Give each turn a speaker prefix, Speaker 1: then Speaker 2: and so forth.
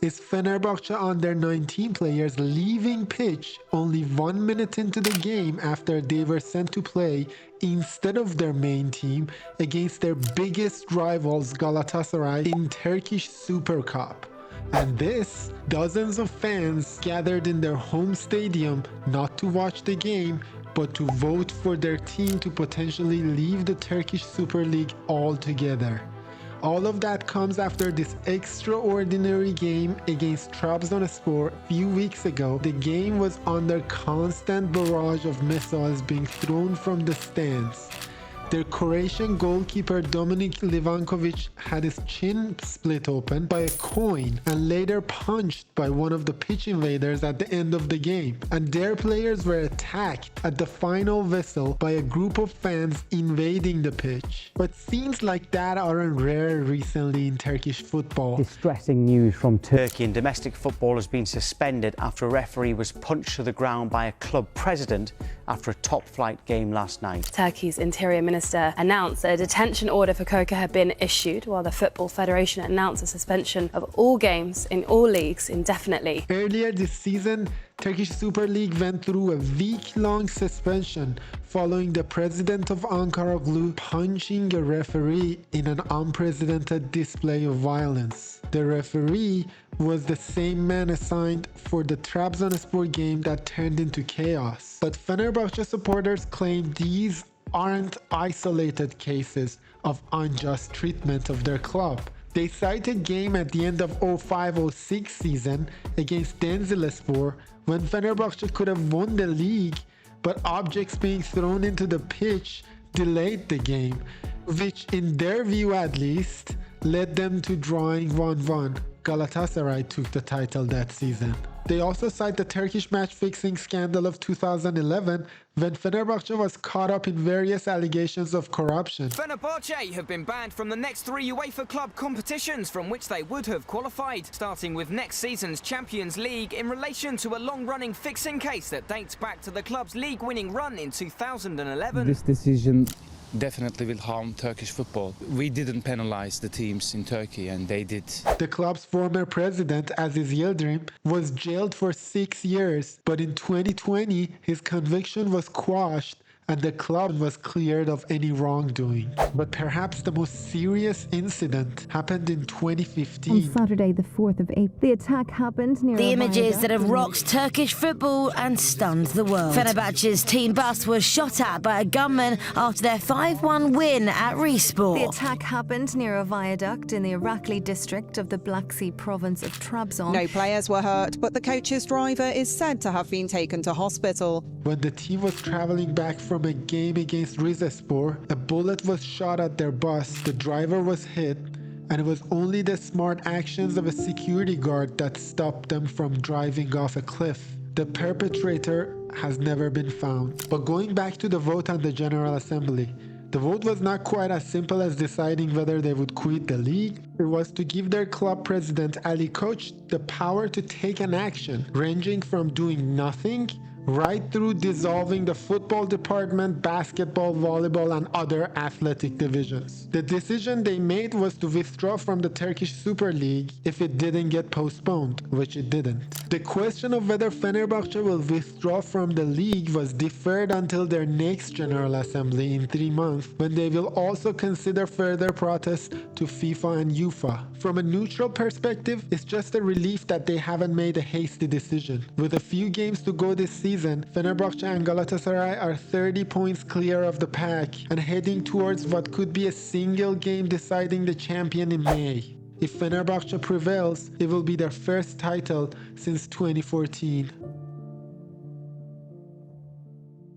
Speaker 1: is Fenerbahçe under 19 players leaving pitch only 1 minute into the game after they were sent to play instead of their main team against their biggest rivals Galatasaray in Turkish Super Cup. And this, dozens of fans gathered in their home stadium not to watch the game, but to vote for their team to potentially leave the Turkish Super Lig altogether. All of that comes after this extraordinary game against Trabzonspor a few weeks ago. The game was under constant barrage of missiles being thrown from the stands. Their Croatian goalkeeper Dominik Livankovic had his chin split open by a coin and later punched by one of the pitch invaders at the end of the game. And their players were attacked at the final whistle by a group of fans invading the pitch. But scenes like that aren't rare recently in Turkish football.
Speaker 2: Distressing news from Turkey. And domestic football has been suspended after a referee was punched to the ground by a club president after a top-flight game last night.
Speaker 3: Turkey's Interior Minister announced that a detention order for Koka had been issued, while the Football Federation announced a suspension of all games in all leagues indefinitely.
Speaker 1: Earlier this season, Turkish Super League went through a week-long suspension following the president of Ankaraglu punching a referee in an unprecedented display of violence. The referee was the same man assigned for the Trabzonspor game that turned into chaos. But Fenerbahçe supporters claim these aren't isolated cases of unjust treatment of their club. They cite a game at the end of 05-06 season against Denizlispor when Fenerbahçe could have won the league, but objects being thrown into the pitch delayed the game, which in their view at least led them to drawing 1-1. Galatasaray took the title that season. They also cite the Turkish match-fixing scandal of 2011 when Fenerbahçe was caught up in various allegations of corruption.
Speaker 4: Fenerbahçe have been banned from the next 3 UEFA club competitions from which they would have qualified, starting with next season's Champions League in relation to a long-running fixing case that dates back to the club's league-winning run in 2011.
Speaker 5: This decision definitely will harm Turkish football. We didn't penalize the teams in Turkey, and they did.
Speaker 1: The club's former president, Aziz Yildirim, was jailed for 6 years, but in 2020, his conviction was quashed and the club was cleared of any wrongdoing. But perhaps the most serious incident happened in 2015.
Speaker 6: On Saturday, the 4th of April, the attack happened near
Speaker 7: the images that have rocked Turkish football and stunned the world. Fenerbahçe's team bus was shot at by a gunman after their 5-1 win at Rispor.
Speaker 6: The attack happened near a viaduct in the Irakli district of the Black Sea province of Trabzon.
Speaker 8: No players were hurt, but the coach's driver is said to have been taken to hospital.
Speaker 1: When the team was traveling back from a game against Denizlispor, a bullet was shot at their bus, the driver was hit, and it was only the smart actions of a security guard that stopped them from driving off a cliff. The perpetrator has never been found. But going back to the vote on the General Assembly, the vote was not quite as simple as deciding whether they would quit the league. It was to give their club president Ali Koç the power to take an action, ranging from doing nothing right through dissolving the football department, basketball, volleyball, and other athletic divisions. The decision they made was to withdraw from the Turkish Super League if it didn't get postponed, which it didn't. The question of whether Fenerbahçe will withdraw from the league was deferred until their next General Assembly in 3 months, when they will also consider further protests to FIFA and UEFA. From a neutral perspective, it's just a relief that they haven't made a hasty decision. With a few games to go this season, Fenerbahçe and Galatasaray are 30 points clear of the pack and heading towards what could be a single game deciding the champion in May. If Fenerbahçe prevails, it will be their first title since 2014.